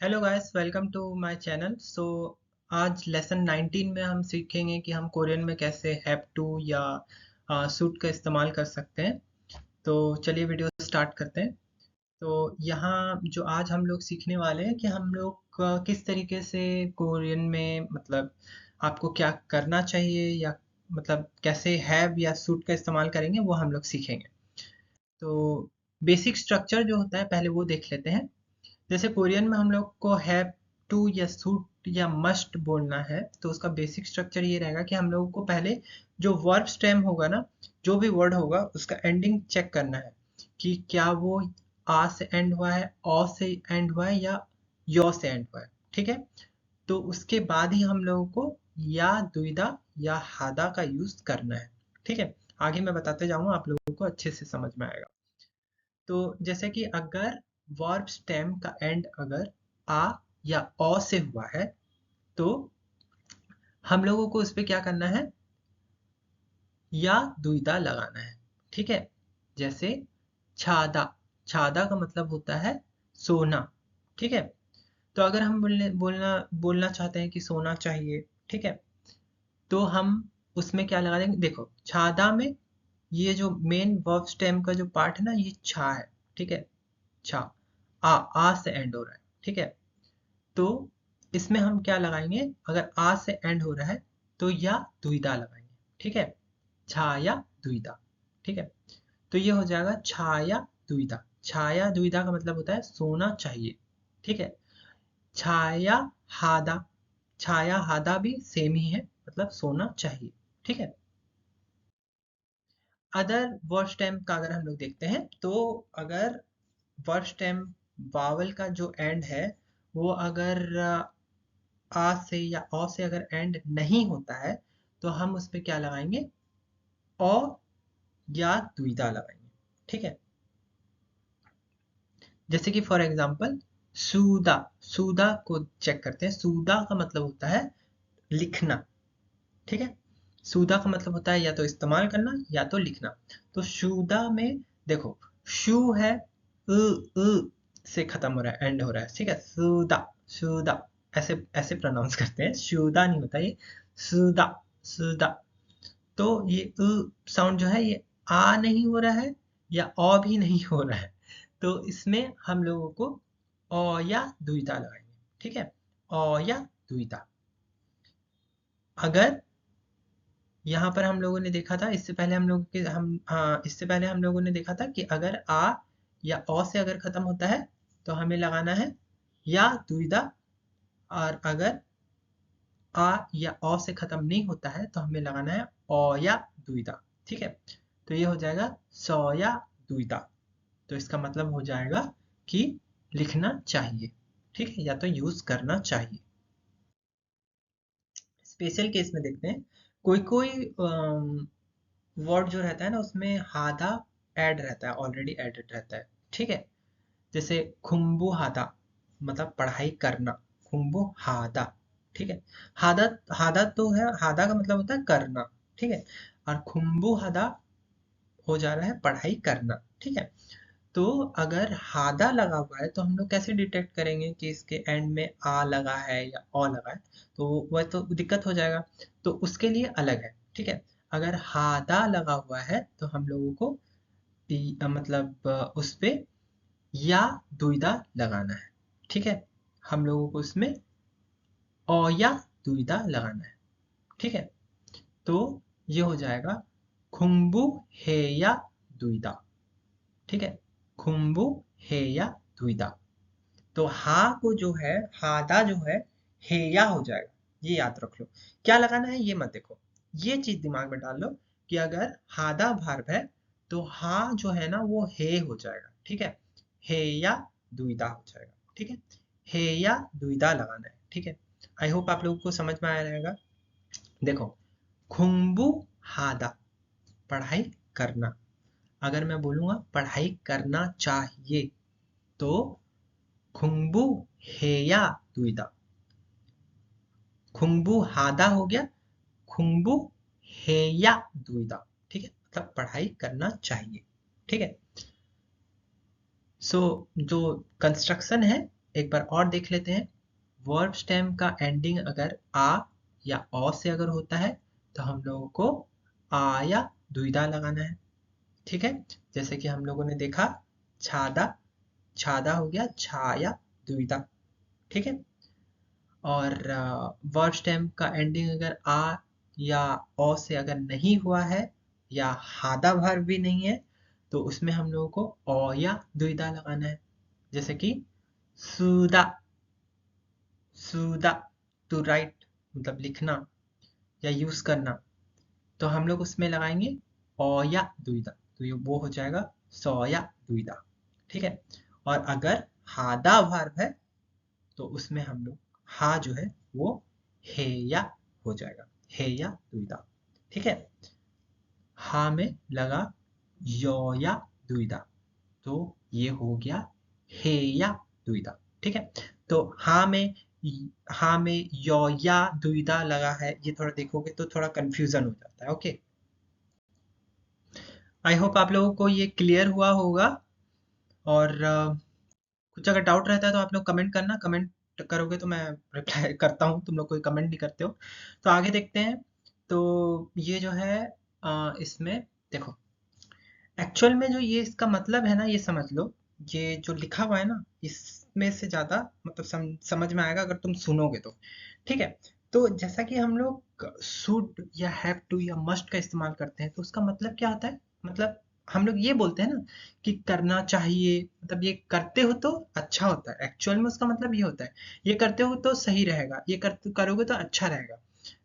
Hello guys, welcome to my channel. आज lesson 19 में हम सीखेंगे कि हम कोरियन में कैसे हैव टू या शुड का इस्तेमाल कर सकते हैं। तो चलिए वीडियो स्टार्ट करते हैं। तो यहाँ जो आज हम लोग सीखने वाले हैं कि हम लोग किस तरीके से कोरियन में मतलब आपको क्या करना चाहिए या मतलब कैसे हैव या शुड का इस्तेमाल करेंगे वो हम लोग सीखेंगे। तो बेसिक स्ट्रक्चर जो होता है पहले वो देख लेते हैं। जैसे कोरियन में हम लोग को हैव टू या सूट या मस्ट बोलना है तो उसका बेसिक स्ट्रक्चर ये रहेगा कि हम लोगों को पहले जो वर्ब स्टेम होगा ना, जो भी वर्ड होगा उसका एंडिंग चेक करना है कि क्या वो आ से एंड हुआ है, औ से एंड हुआ है या यो से एंड हुआ है। ठीक है, तो उसके बाद ही हम लोगों को या द्विधा या हादा का यूज करना है। ठीक है, आगे मैं बताते जाऊंगा, आप लोगों को अच्छे से समझ में आएगा। तो जैसे कि अगर वर्ब स्टेम का एंड अगर आ या ओ से हुआ है तो हम लोगों को उस पे क्या करना है, या दुईदा लगाना है। ठीक है, जैसे छादा, छादा का मतलब होता है सोना। ठीक है, तो अगर हम बोलना बोलना चाहते हैं कि सोना चाहिए, ठीक है, तो हम उसमें क्या लगा देंगे। देखो छादा में ये जो मेन वर्ब स्टेम का जो पार्ट है ना, ये छा है। ठीक है, छा, आ से एंड हो रहा है। ठीक है, तो इसमें हम क्या लगाएंगे, अगर आ से एंड हो रहा है तो या दुईदा लगाएंगे। ठीक है, छाया दुईदा। ठीक है, तो ये हो जाएगा छाया दुईदा। छाया दुईदा का मतलब होता है सोना चाहिए। ठीक है, छाया हादा, छाया हादा भी सेम ही है, मतलब सोना चाहिए। ठीक है, अदर वर्ड स्टेम का अगर हम लोग देखते हैं तो अगर वर्ड स्टेम वावल का जो एंड है वो अगर आ से या ओ से अगर एंड नहीं होता है तो हम उस पे क्या लगाएंगे, ओ या द्विधा लगाएंगे। ठीक है, जैसे कि फॉर एग्जांपल सूदा, सूदा को चेक करते हैं। सूदा का मतलब होता है लिखना। ठीक है, सूदा का मतलब होता है या तो इस्तेमाल करना या तो लिखना। तो सूदा में देखो, शू है, से खत्म हो रहा है, एंड हो रहा है। ठीक है, सूदा, सूदा ऐसे ऐसे प्रोनाउंस करते हैं, शूदा नहीं होता ये, सूदा, सूदा। तो ये साउंड जो है ये आ नहीं हो रहा है या अ भी नहीं हो रहा है, तो इसमें हम लोगों को अ या द्विधा लगाएंगे। ठीक है, अ या द्विधा। अगर यहाँ पर हम लोगों ने देखा था, इससे पहले हम लोग के हम हाँ, इससे पहले हम लोगों ने देखा था कि अगर आ या ओ से अगर खत्म होता है तो हमें लगाना है या द्विधा, और अगर आ या ओ से खत्म नहीं होता है तो हमें लगाना है ओ या द्विधा। ठीक है, तो ये हो जाएगा सो या द्विधा। तो इसका मतलब हो जाएगा कि लिखना चाहिए। ठीक है, या तो यूज करना चाहिए। स्पेशल केस में देखते हैं, कोई कोई वर्ड जो रहता है ना उसमें हादा ऐड रहता है, ऑलरेडी एडेड रहता है। ठीक है, जैसे खुम्बू हादा मतलब पढ़ाई करना, खुम्बू हादा। ठीक है, हादा, हादा तो है, हादा का मतलब होता है करना। ठीक है, और खुम्बू हादा हो जा रहा है पढ़ाई करना। ठीक है, तो अगर हादा लगा हुआ है तो हम लोग कैसे डिटेक्ट करेंगे कि इसके एंड में आ लगा है या ओ लगा है, तो वह तो दिक्कत हो जाएगा। तो उसके लिए अलग है। ठीक है, अगर हादा लगा हुआ है तो हम लोगों को मतलब उस पे या दुविधा लगाना है। ठीक है, हम लोगों को उसमें अ या दुविधा लगाना है। ठीक है, तो ये हो जाएगा खुम्बू हे या दुविधा। ठीक है, खुम्बू हे या द्विधा। तो हा को जो है, हादा जो है हेया हो जाएगा, ये याद रख लो। क्या लगाना है ये मत देखो, ये चीज दिमाग में डाल लो कि अगर हादा भार्ब है तो हा जो है ना वो हे हो जाएगा। ठीक है, हे या द्विधा हो जाएगा। ठीक है, हे या द्विधा लगाना है। ठीक है, आई होप आप लोगों को समझ में आया रहेगा। देखो, खुम्बू हादा पढ़ाई करना, अगर मैं बोलूंगा पढ़ाई करना चाहिए तो खुंबू हेया दुईदा। खुंबू हादा हो गया, खुंबू हेया दुईदा। ठीक है, मतलब पढ़ाई करना चाहिए। ठीक है, सो जो कंस्ट्रक्शन है एक बार और देख लेते हैं। वर्ब स्टेम का एंडिंग अगर आ या औ से अगर होता है तो हम लोगों को आ या द्विधा लगाना है। ठीक है, जैसे कि हम लोगों ने देखा छादा, छादा हो गया छाया द्विधा। ठीक है, और वर्ब स्टेम का एंडिंग अगर आ या ओ से अगर नहीं हुआ है या हादा वर्ब भी नहीं है तो उसमें हम लोगों को ओ या द्विधा लगाना है। जैसे कि सुदा, सुदा टू राइट मतलब लिखना या यूज करना, तो हम लोग उसमें लगाएंगे ओ या द्विधा, तो ये वो हो जाएगा सो या द्विधा। ठीक है, और अगर हादा वर्ब है तो उसमें हम लोग हा जो है वो हे या हो जाएगा, हे या द्विधा। ठीक है, हा में लगा यो या द्विधा, तो ये हो गया हे या द्विधा। ठीक है, तो हा में यो या द्विधा लगा है, ये थोड़ा देखोगे तो थोड़ा कंफ्यूजन हो जाता है। ओके, आई होप आप लोगों को ये क्लियर हुआ होगा। और कुछ अगर डाउट रहता है तो आप लोग कमेंट करना, कमेंट करोगे तो मैं रिप्लाई करता हूँ, तुम लोग कोई कमेंट नहीं करते हो। तो आगे देखते हैं। तो ये जो है इसमें देखो, एक्चुअल में जो ये इसका मतलब है ना, ये समझ लो, ये जो लिखा हुआ है ना इसमें से ज्यादा मतलब समझ में आएगा अगर तुम सुनोगे तो। ठीक है, तो जैसा कि हम लोग शुड या हैव टू या मस्ट का इस्तेमाल करते हैं तो उसका मतलब क्या होता है, मतलब हम लोग ये बोलते हैं ना कि करना चाहिए, मतलब ये करते हो तो अच्छा होता है, एक्चुअल में उसका मतलब ये होता है ये करते हो तो सही रहेगा, ये करोगे तो अच्छा रहेगा।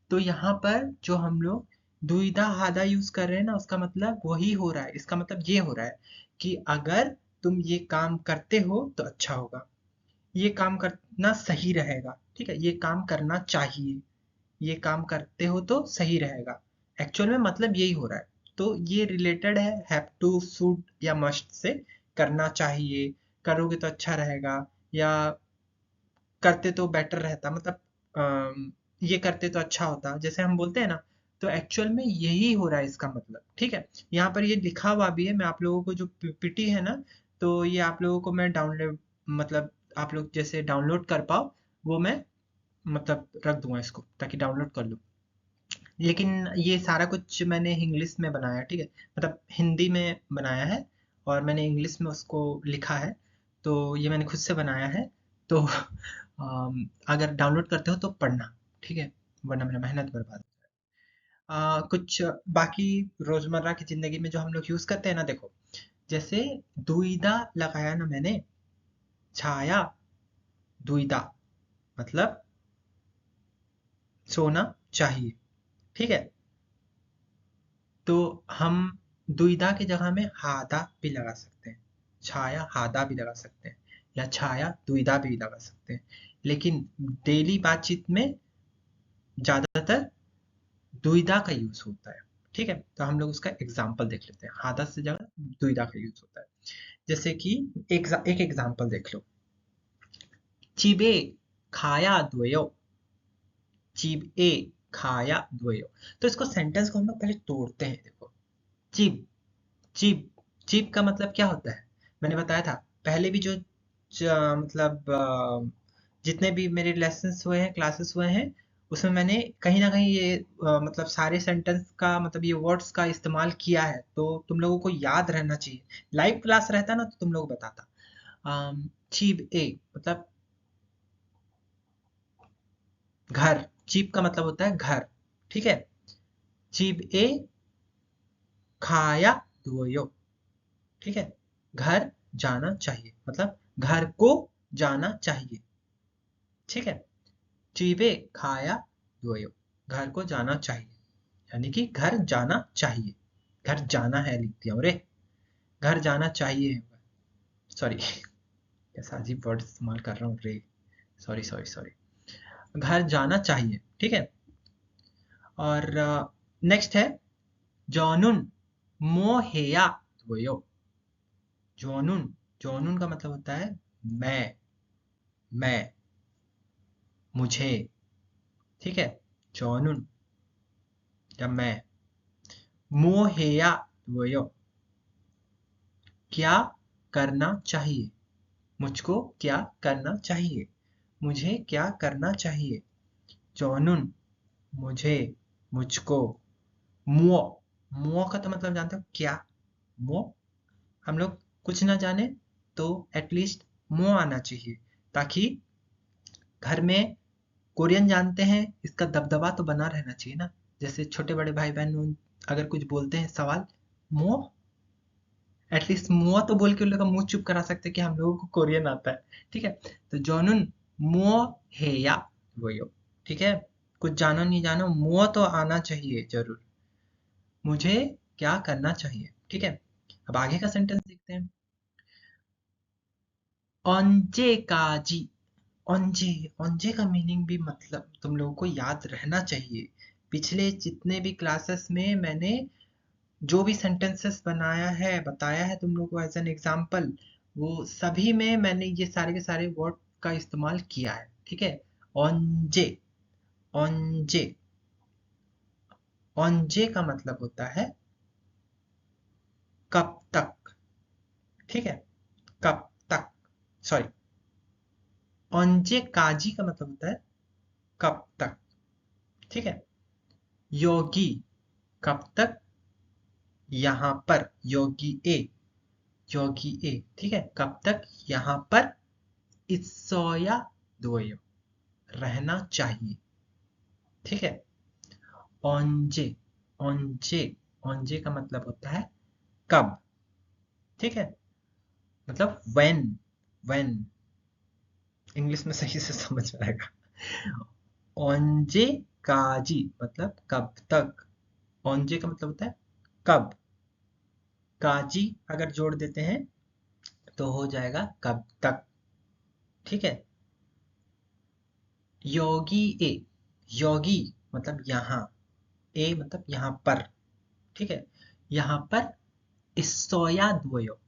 तो यहाँ पर जो हम लोग दुविधा हादा यूज कर रहे हैं ना, उसका मतलब वही हो रहा है, इसका मतलब ये हो रहा है कि अगर तुम ये काम करते हो तो अच्छा होगा, ये काम करना सही रहेगा। ठीक है, ये काम करना चाहिए, ये काम करते हो तो सही रहेगा, एक्चुअल में मतलब यही हो रहा है। तो ये रिलेटेड है हैव टू शुड या मस्ट से, करना चाहिए, करोगे तो अच्छा रहेगा, या करते तो बेटर रहता, मतलब ये करते तो अच्छा होता, जैसे हम बोलते हैं ना, तो एक्चुअल में यही हो रहा है इसका मतलब। ठीक है, यहाँ पर ये लिखा हुआ भी है, मैं आप लोगों को जो पीपीटी है ना, तो ये आप लोगों को मैं डाउनलोड, मतलब आप लोग जैसे डाउनलोड कर पाओ वो मैं मतलब रख दूंगा इसको ताकि डाउनलोड कर लो। लेकिन ये सारा कुछ मैंने इंग्लिश में बनाया, ठीक है, मतलब हिंदी में बनाया है और मैंने इंग्लिश में उसको लिखा है, तो ये मैंने खुद से बनाया है। तो अगर डाउनलोड करते हो तो पढ़ना, ठीक है, वरना मेरा मेहनत बर्बाद हो जाए। कुछ बाकी रोजमर्रा की जिंदगी में जो हम लोग यूज करते हैं ना, देखो जैसे दुविधा लगाया ना मैंने, छाया दुविधा मतलब सोना चाहिए। ठीक है, तो हम दुविधा की जगह में हादा भी लगा सकते हैं, छाया हादा भी लगा सकते हैं, या छाया दुविधा भी लगा सकते हैं, लेकिन डेली बातचीत में ज्यादातर दुविधा का यूज होता है। ठीक है, तो हम लोग उसका एग्जाम्पल देख लेते हैं, हादा से जगह दुविधा का यूज होता है। जैसे कि एक एग्जाम्पल देख लो, चिबे खाया द्वयो, चिब ए खाया द्वयो। तो इसको सेंटेंस को हम लोग पहले तोड़ते हैं। देखो, चिब, चिप, चिप का मतलब क्या होता है, मैंने बताया था पहले भी, जो मतलब जितने भी मेरे लेसन्स हुए हैं, क्लासेस हुए हैं, उसमें मैंने कहीं ना कहीं ये मतलब सारे सेंटेंस का मतलब ये वर्ड्स का इस्तेमाल किया है, तो तुम लोगों को याद रहना चाहिए। लाइव क्लास रहता ना तो तुम लोग बताता। चीप ए मतलब घर, चीप का मतलब होता है घर। ठीक है, चीप ए खाया दुयो। ठीक है, घर जाना चाहिए मतलब घर को जाना चाहिए। ठीक है, चीबे खाया दुयो, घर को जाना चाहिए, यानी कि घर जाना चाहिए, घर जाना है लिख दिया, अरे घर जाना चाहिए, सॉरी कैसा अजीब वर्ड इस्तेमाल कर रहा हूँ रे, सॉरी सॉरी सॉरी, घर जाना चाहिए। ठीक है, और नेक्स्ट है जॉनुन मोहेया द्वयो। जॉनुन, जॉनुन का मतलब होता है मैं, मुझे। ठीक है, जॉनुन या मैं, मोहेया द्वयो क्या करना चाहिए, मुझको क्या करना चाहिए, मुझे क्या करना चाहिए। जॉनुन, मुझे, मुझको। मुओ, मुओ का तो मतलब जानते हो क्या, मुओ। हम लोग कुछ ना जाने तो एटलीस्ट मुओ आना चाहिए, ताकि घर में कोरियन जानते हैं इसका दबदबा तो बना रहना चाहिए ना। जैसे छोटे बड़े भाई बहन अगर कुछ बोलते हैं सवाल, मुओ, एटलीस्ट मुआ तो बोल के उन लोग का मुंह चुप करा सकते हैं कि हम लोगों को कोरियन आता है। ठीक है, तो जॉनुन मुओ है या वो, ठीक है, कुछ जानो नहीं जानो मुआ तो आना चाहिए जरूर। मुझे क्या करना चाहिए, ठीक है। अब आगे का सेंटेंस देखते हैं। 언제까지, औंजे, औंजे का मीनिंग भी मतलब तुम लोगों को याद रहना चाहिए। पिछले जितने भी क्लासेस में मैंने जो भी सेंटेंसेस बनाया है, बताया है तुम लोगों को एज एन एग्जाम्पल, वो सभी में मैंने ये सारे के सारे वर्ड का इस्तेमाल किया है। ठीक है, औंजे, औंजे, औंजे का मतलब होता है कब तक। ठीक है, कब तक, सॉरी, औंजे काजी का मतलब होता है कब तक। ठीक है, योगी, कब तक, यहाँ पर, योगी ए, योगी ए, ठीक है, कब तक यहाँ पर, इत्सोया दोयो, रहना चाहिए। ठीक है, औंजे, औंजे, औंजे का मतलब होता है कब। ठीक है, मतलब व्हेन इंग्लिश में सही से समझ आएगा। औंजे काजी मतलब कब तक, औंजे का मतलब होता है कब, काजी अगर जोड़ देते हैं तो हो जाएगा कब तक। ठीक है, योगी ए, योगी मतलब यहाँ, ए मतलब यहाँ पर। ठीक है, यहाँ पर इस्सोया द्वयो,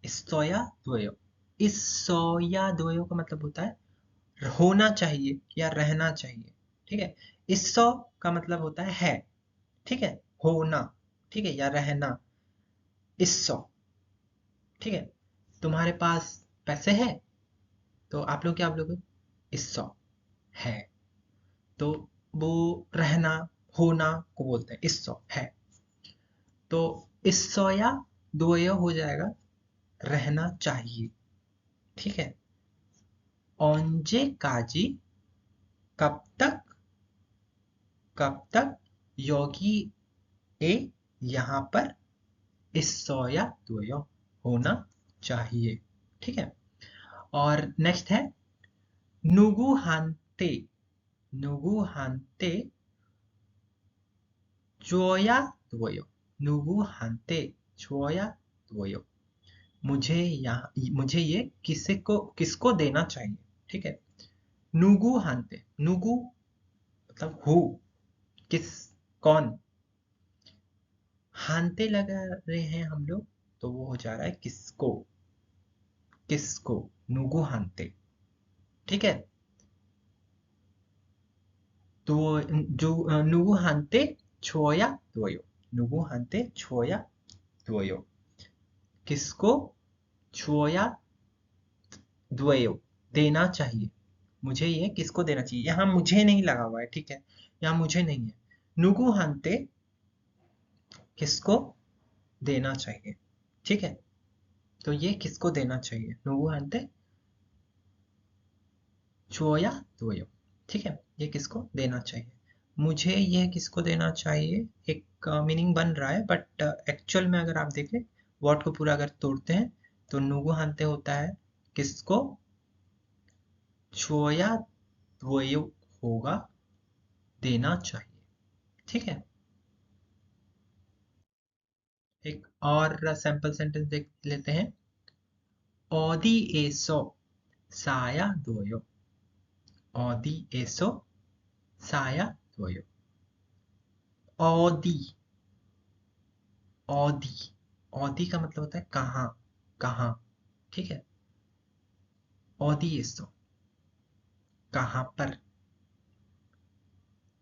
इस्सोया द्वयो, इस्सोया द्वयो का मतलब होता है होना चाहिए या रहना चाहिए। ठीक है, इस्सो का मतलब होता है। ठीक है, होना, ठीक है, या रहना, इस्सो। ठीक है, तुम्हारे पास पैसे है तो आप लोग क्या बोलोगे, इस्सो है, तो वो रहना, होना को बोलते हैं इस्सो है। तो इस्सोया द्वयो हो जाएगा रहना चाहिए। ठीक है, औंजे काजी, कब तक, कब तक योगी ए यहाँ पर इस्सोया द्वयो होना चाहिए। ठीक है, और नेक्स्ट है नुगु हानते, नुगु हानते जोया द्वयो, नुगु हानते जोया द्वयो, मुझे यहाँ, मुझे ये किसे को, किसको देना चाहिए। ठीक है, नुगु हानते, नुगु मतलब हु, किस, कौन, हानते लगा रहे हैं हम लोग तो वो हो जा रहा है किसको, किसको, नुगु हानते। ठीक है, तो जो नुगु हानते छोया द्वयो, नुगु हानते छोया द्वयो, किसको छोया द्वयो देना चाहिए, मुझे ये किसको देना चाहिए। यहाँ मुझे नहीं लगा हुआ है, ठीक है, यहाँ मुझे नहीं है, नुगु हानते किसको देना चाहिए। ठीक है, तो ये किसको देना चाहिए, नुगु हानते छोया द्वयो। ठीक है, ये किसको देना चाहिए, मुझे ये किसको देना चाहिए, एक मीनिंग बन रहा है, बट एक्चुअल में अगर आप देखें वर्ड को पूरा अगर तोड़ते हैं तो नुगु हानते होता है किसको, छोया द्वयो होगा देना चाहिए। ठीक है, एक और सैंपल सेंटेंस देख लेते हैं। 어디에서 사야둬요, 어디에서 사야둬요, 어디, औदी, औदी का मतलब होता है कहाँ, कहाँ। ठीक है, औदी एसो कहाँ पर,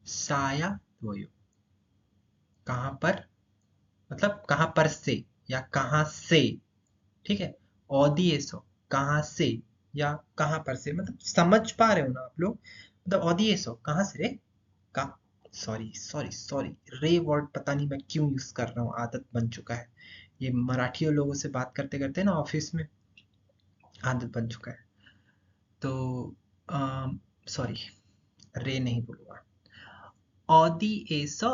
साया दोयो कहाँ पर मतलब कहाँ पर से या कहाँ से। ठीक है, औदी एसो कहाँ से या कहाँ पर से, मतलब समझ पा रहे हो ना आप लोग, मतलब ऑदी सो कहाँ से रे, का सॉरी सॉरी सॉरी, रे वर्ड पता नहीं मैं क्यों यूज कर रहा हूँ, आदत बन चुका है ये मराठी लोगों से बात करते करते ना ऑफिस में, आदत बन चुका है। तो सॉरी, रे नहीं बोलूंगा, ऑदी एसो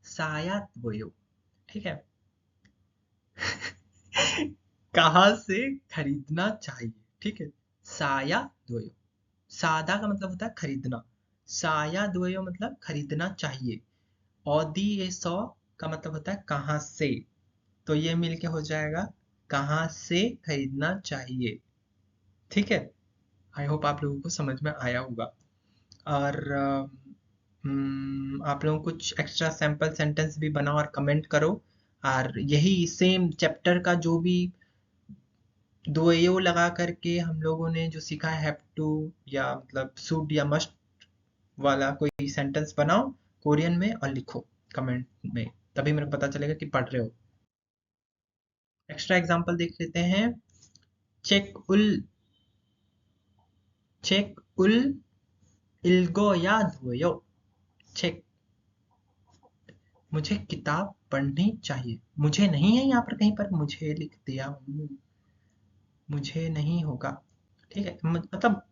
सायात बोयो, ठीक है। कहाँ से खरीदना चाहिए, ठीक है। साया द्वयो, सादा का मतलब होता है खरीदना, साया द्वयो मतलब खरीदना चाहिए, औदी ए सौ का मतलब होता है कहाँ से, तो ये मिलके हो जाएगा कहाँ से खरीदना चाहिए, ठीक है। आई होप आप लोगों को समझ में आया होगा। और आप लोग कुछ एक्स्ट्रा सैंपल सेंटेंस भी बनाओ और कमेंट करो, और यही सेम चैप्टर का जो भी द्वयो लगा करके हम लोगों ने जो सीखा है, हैव टू या मतलब शुड या मस्ट वाला कोई सेंटेंस बनाओ कोरियन में और लिखो कमेंट में, तभी मेरे को पता चलेगा कि पढ़ रहे हो। एक्स्ट्रा एग्जांपल देख लेते हैं। चेक उल, चेक उल इल्गो या द्वयो, चेक, मुझे किताब पढ़नी चाहिए, मुझे नहीं है यहाँ पर कहीं पर, मुझे लिख दिया हूँ, मुझे नहीं होगा, ठीक है। मतलब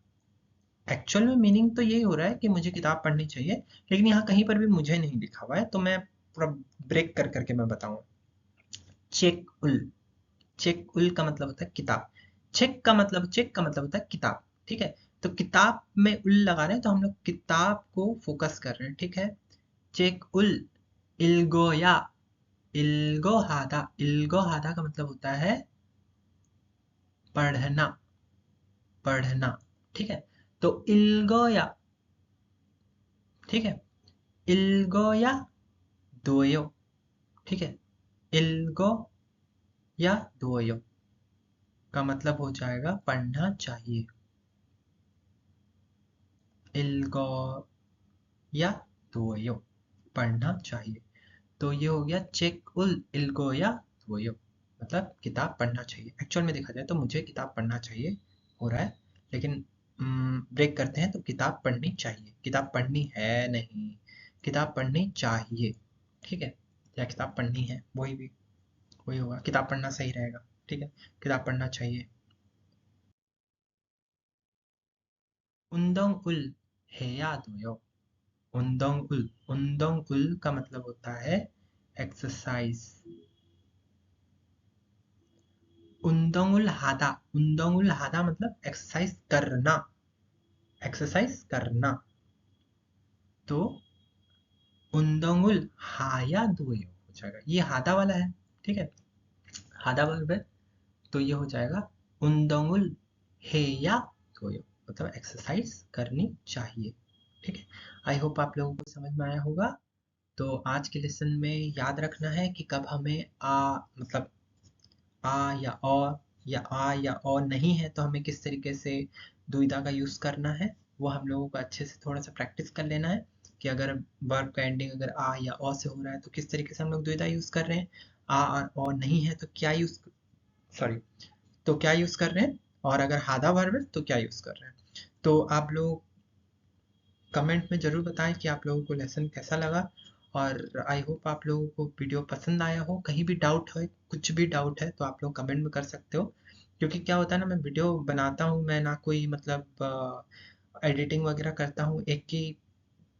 एक्चुअल में मीनिंग तो यही हो रहा है कि मुझे किताब पढ़नी चाहिए, लेकिन यहाँ कहीं पर भी मुझे नहीं लिखा हुआ है, तो मैं पूरा ब्रेक कर करके मैं बताऊँ। चेक उल, चेक उल का मतलब होता है किताब, चेक का मतलब होता है किताब, ठीक है। तो किताब में उल लगा रहे हैं तो हम लोग किताब को फोकस कर रहे हैं, ठीक है। चेक उल इल्गो या, इल्गो हादा, इल्गो हादा का मतलब होता है पढ़ना, पढ़ना, ठीक है। तो इल्गो या, ठीक है, इल्गो या दोयो, ठीक है। इल्गो या दोयो का मतलब हो जाएगा पढ़ना चाहिए, इल्गो या दोयो, पढ़ना चाहिए। तो ये हो गया चेक उल इल्गो या दोयो, मतलब किताब पढ़ना चाहिए। एक्चुअल में देखा जाए तो मुझे किताब पढ़ना चाहिए हो रहा है, लेकिन ब्रेक करते हैं तो किताब पढ़नी चाहिए, किताब पढ़नी है नहीं, किताब पढ़नी चाहिए, ठीक है। या किताब पढ़नी है, वही भी वही होगा, किताब पढ़ना सही रहेगा, ठीक है। किताब पढ़ना चाहिए। उंदोंग उल हेया दोयो, उंदोंग उल, उंदोंग उल का मतलब होता है एक्सरसाइज, उंदोंग उल हादा, उंदोंग उल हादा मतलब एक्सरसाइज करना, एक्सरसाइज करना। तो उंदोंग उल हाया दोयो हो जाएगा, ये हादा वाला है, ठीक है, हादा वर्ब है, तो ये हो जाएगा उंदोंग उल हेया दोयो, मतलब एक्सरसाइज करनी चाहिए, ठीक है। आई होप आप लोगों को समझ में आया होगा। तो आज के लेसन में याद रखना है कि कब हमें मतलब आ या औ, या आ या औ नहीं है तो हमें किस तरीके से दुविधा का यूज करना है, वो हम लोगों को अच्छे से थोड़ा सा प्रैक्टिस कर लेना है कि अगर वर्ब का एंडिंग अगर आ या औ से हो रहा है तो किस तरीके से हम लोग दुविधा यूज कर रहे हैं, आ और औ नहीं है तो क्या यूज, सॉरी, तो क्या यूज कर रहे हैं, और अगर हादा वर्ब है तो क्या यूज कर रहे हैं। तो आप लोग कमेंट में ज़रूर बताएं कि आप लोगों को लेसन कैसा लगा, और आई होप आप लोगों को वीडियो पसंद आया हो। कहीं भी डाउट है, कुछ भी डाउट है तो आप लोग कमेंट में कर सकते हो, क्योंकि क्या होता है ना, मैं वीडियो बनाता हूँ, मैं ना कोई मतलब एडिटिंग वगैरह करता हूँ, एक ही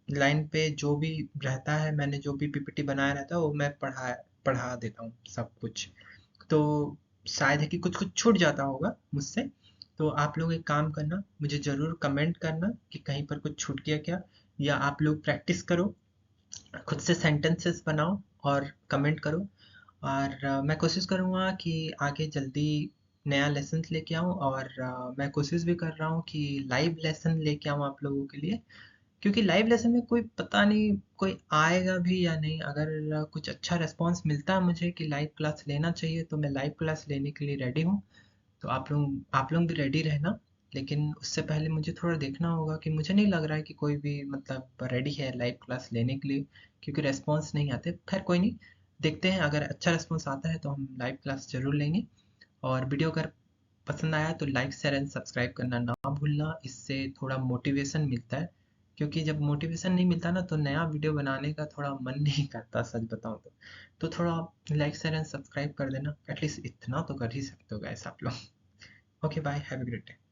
लाइन पे जो भी रहता है, मैंने जो भी पीपीटी बनाया रहता है वो मैं पढ़ा पढ़ा देता हूँ सब कुछ, तो शायद है कि कुछ कुछ छूट जाता होगा मुझसे। तो आप लोग एक काम करना, मुझे ज़रूर कमेंट करना कि कहीं पर कुछ छूट गया क्या, या आप लोग प्रैक्टिस करो, खुद से सेंटेंसेस बनाओ और कमेंट करो। और मैं कोशिश करूँगा कि आगे जल्दी नया लेसन लेके आऊँ, और मैं कोशिश भी कर रहा हूँ कि लाइव लेसन लेके आऊँ आप लोगों के लिए, क्योंकि लाइव लेसन में कोई पता नहीं कोई आएगा भी या नहीं। अगर कुछ अच्छा रिस्पॉन्स मिलता है मुझे कि लाइव क्लास लेना चाहिए तो मैं लाइव क्लास लेने के लिए रेडी हूँ। तो आप लोग भी रेडी रहना, लेकिन उससे पहले मुझे थोड़ा देखना होगा कि मुझे नहीं लग रहा है कि कोई भी मतलब रेडी है लाइव क्लास लेने के लिए, क्योंकि रेस्पॉन्स नहीं आते। खैर कोई नहीं, देखते हैं, अगर अच्छा रेस्पॉन्स आता है तो हम लाइव क्लास ज़रूर लेंगे। और वीडियो अगर पसंद आया तो लाइक शेयर एंड सब्सक्राइब करना ना भूलना, इससे थोड़ा मोटिवेशन मिलता है। क्योंकि जब मोटिवेशन नहीं मिलता ना तो नया वीडियो बनाने का थोड़ा मन नहीं करता, सच बताऊं तो थोड़ा लाइक शेयर एंड सब्सक्राइब कर देना, एटलीस्ट इतना तो कर ही सकते हो गाइस आप लोग। Okay bye, have a great day.